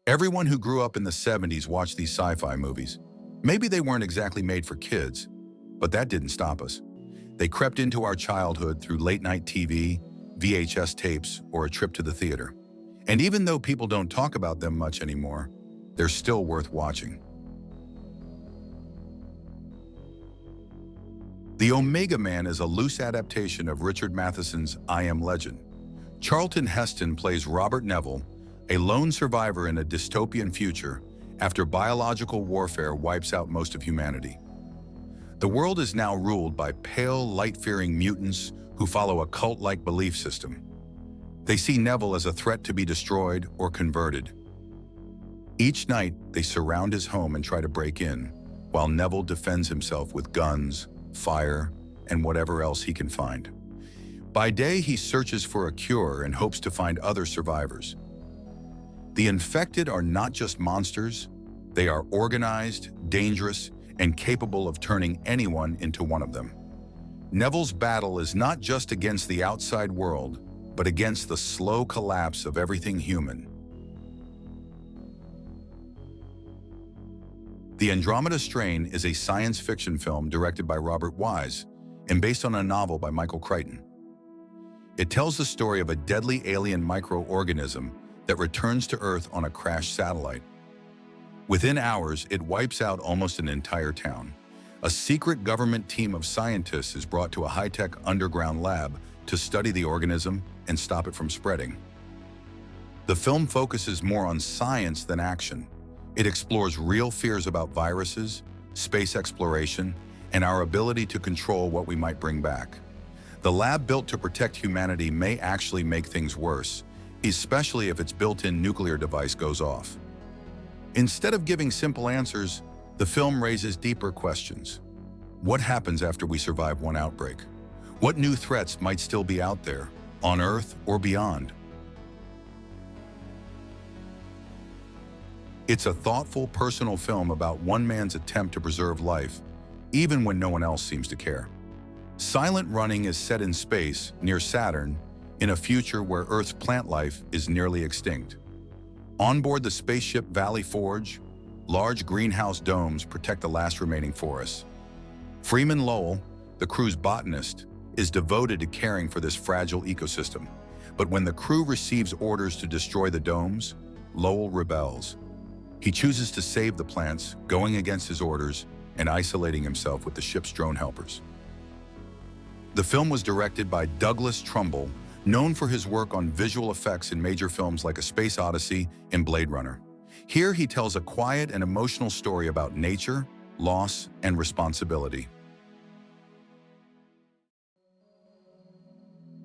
Everyone who grew up in the 70s watched these sci-fi movies. Maybe they weren't exactly made for kids, but that didn't stop us. They crept into our childhood through late-night TV, VHS tapes, or a trip to the theater. And even though people don't talk about them much anymore, they're still worth watching. The Omega Man is a loose adaptation of Richard Matheson's I Am Legend. Charlton Heston plays Robert Neville, a lone survivor in a dystopian future after biological warfare wipes out most of humanity. The world is now ruled by pale, light-fearing mutants who follow a cult-like belief system. They see Neville as a threat to be destroyed or converted. Each night, they surround his home and try to break in, while Neville defends himself with guns, fire, and whatever else he can find. By day, he searches for a cure and hopes to find other survivors. The infected are not just monsters, they are organized, dangerous, and capable of turning anyone into one of them. Neville's battle is not just against the outside world, but against the slow collapse of everything human. The Andromeda Strain is a science fiction film directed by Robert Wise and based on a novel by Michael Crichton. It tells the story of a deadly alien microorganism that returns to Earth on a crashed satellite. Within hours, it wipes out almost an entire town. A secret government team of scientists is brought to a high-tech underground lab to study the organism and stop it from spreading. The film focuses more on science than action. It explores real fears about viruses, space exploration, and our ability to control what we might bring back. The lab built to protect humanity may actually make things worse, especially if its built-in nuclear device goes off. Instead of giving simple answers, the film raises deeper questions. What happens after we survive one outbreak? What new threats might still be out there, on Earth or beyond? It's a thoughtful, personal film about one man's attempt to preserve life, even when no one else seems to care. Silent Running is set in space, near Saturn, in a future where Earth's plant life is nearly extinct. On board the spaceship Valley Forge, large greenhouse domes protect the last remaining forests. Freeman Lowell, the crew's botanist, is devoted to caring for this fragile ecosystem. But when the crew receives orders to destroy the domes, Lowell rebels. He chooses to save the plants, going against his orders and isolating himself with the ship's drone helpers. The film was directed by Douglas Trumbull, known for his work on visual effects in major films like A Space Odyssey and Blade Runner. Here he tells a quiet and emotional story about nature, loss, and responsibility.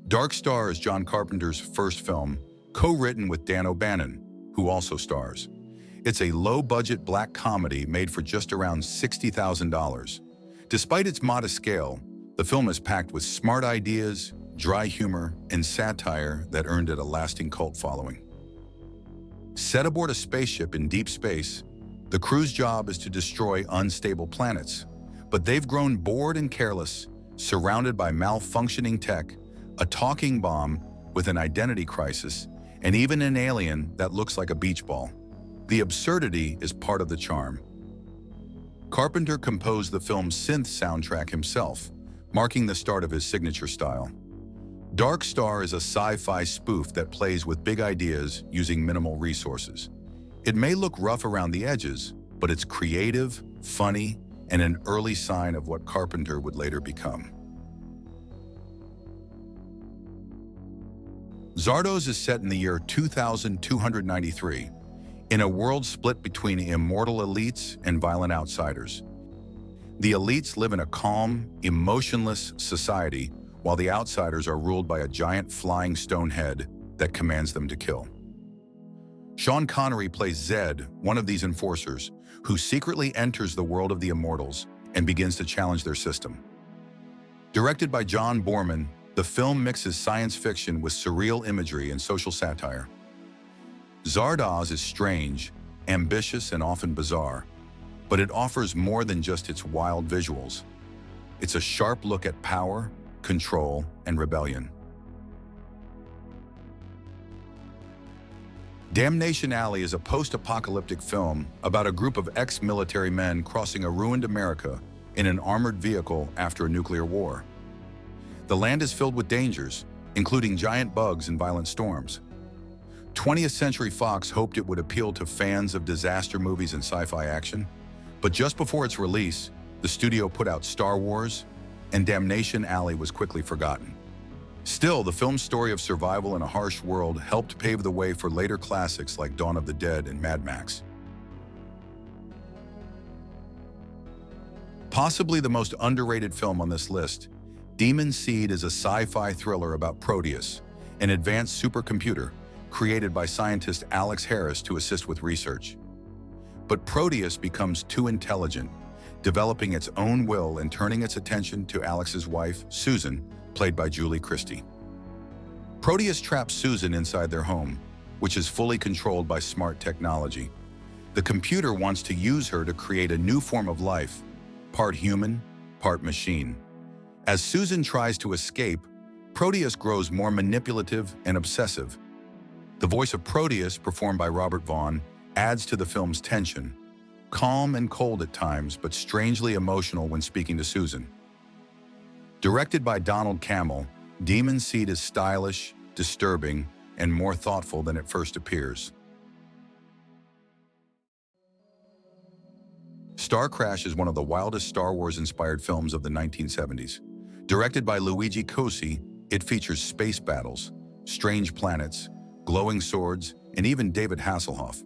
Dark Star is John Carpenter's first film, co-written with Dan O'Bannon, who also stars. It's a low-budget black comedy made for just around $60,000. Despite its modest scale, the film is packed with smart ideas, dry humor, and satire that earned it a lasting cult following. Set aboard a spaceship in deep space, the crew's job is to destroy unstable planets. But they've grown bored and careless, surrounded by malfunctioning tech, a talking bomb with an identity crisis, and even an alien that looks like a beach ball. The absurdity is part of the charm. Carpenter composed the film's synth soundtrack himself, marking the start of his signature style. Dark Star is a sci-fi spoof that plays with big ideas using minimal resources. It may look rough around the edges, but it's creative, funny, and an early sign of what Carpenter would later become. Zardoz is set in the year 2293, in a world split between immortal elites and violent outsiders. The elites live in a calm, emotionless society, while the outsiders are ruled by a giant flying stone head that commands them to kill. Sean Connery plays Zed, one of these enforcers, who secretly enters the world of the immortals and begins to challenge their system. Directed by John Boorman, the film mixes science fiction with surreal imagery and social satire. Zardoz is strange, ambitious, and often bizarre, but it offers more than just its wild visuals. It's a sharp look at power, control, and rebellion. Damnation Alley is a post-apocalyptic film about a group of ex-military men crossing a ruined America in an armored vehicle after a nuclear war. The land is filled with dangers, including giant bugs and violent storms. 20th Century Fox hoped it would appeal to fans of disaster movies and sci-fi action, but just before its release, the studio put out Star Wars, and Damnation Alley was quickly forgotten. Still, the film's story of survival in a harsh world helped pave the way for later classics like Dawn of the Dead and Mad Max. Possibly the most underrated film on this list, Demon Seed is a sci-fi thriller about Proteus, an advanced supercomputer created by scientist Alex Harris to assist with research. But Proteus becomes too intelligent, developing its own will and turning its attention to Alex's wife, Susan, played by Julie Christie. Proteus traps Susan inside their home, which is fully controlled by smart technology. The computer wants to use her to create a new form of life, part human, part machine. As Susan tries to escape, Proteus grows more manipulative and obsessive. The voice of Proteus, performed by Robert Vaughn, adds to the film's tension, calm and cold at times, but strangely emotional when speaking to Susan. Directed by Donald Cammell, Demon Seed is stylish, disturbing, and more thoughtful than it first appears. Starcrash is one of the wildest Star Wars-inspired films of the 1970s. Directed by Luigi Cosi, it features space battles, strange planets, glowing swords, and even David Hasselhoff.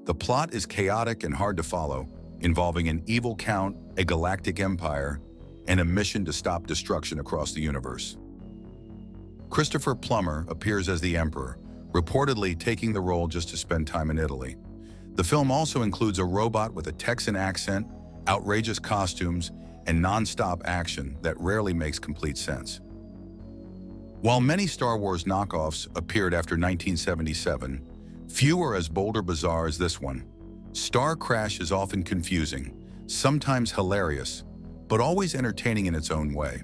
The plot is chaotic and hard to follow, involving an evil count, a galactic empire, and a mission to stop destruction across the universe. Christopher Plummer appears as the Emperor, reportedly taking the role just to spend time in Italy. The film also includes a robot with a Texan accent, outrageous costumes, and non-stop action that rarely makes complete sense. While many Star Wars knockoffs appeared after 1977, few are as bold or bizarre as this one. Starcrash is often confusing, sometimes hilarious, but always entertaining in its own way.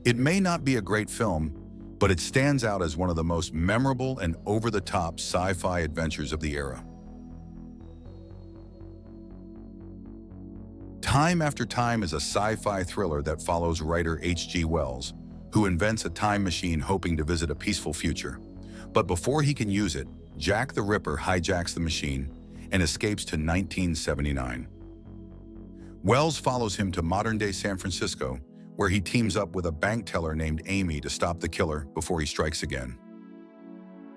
It may not be a great film, but it stands out as one of the most memorable and over-the-top sci-fi adventures of the era. Time After Time is a sci-fi thriller that follows writer H.G. Wells, who invents a time machine hoping to visit a peaceful future. But before he can use it, Jack the Ripper hijacks the machine and escapes to 1979. Wells follows him to modern-day San Francisco, where he teams up with a bank teller named Amy to stop the killer before he strikes again.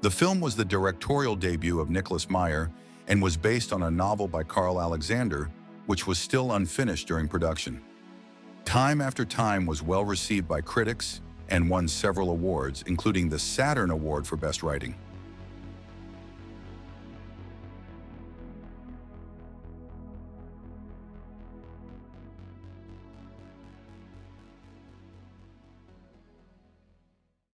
The film was the directorial debut of Nicholas Meyer and was based on a novel by Carl Alexander, which was still unfinished during production. Time After Time was well received by critics and won several awards, including the Saturn Award for Best Writing.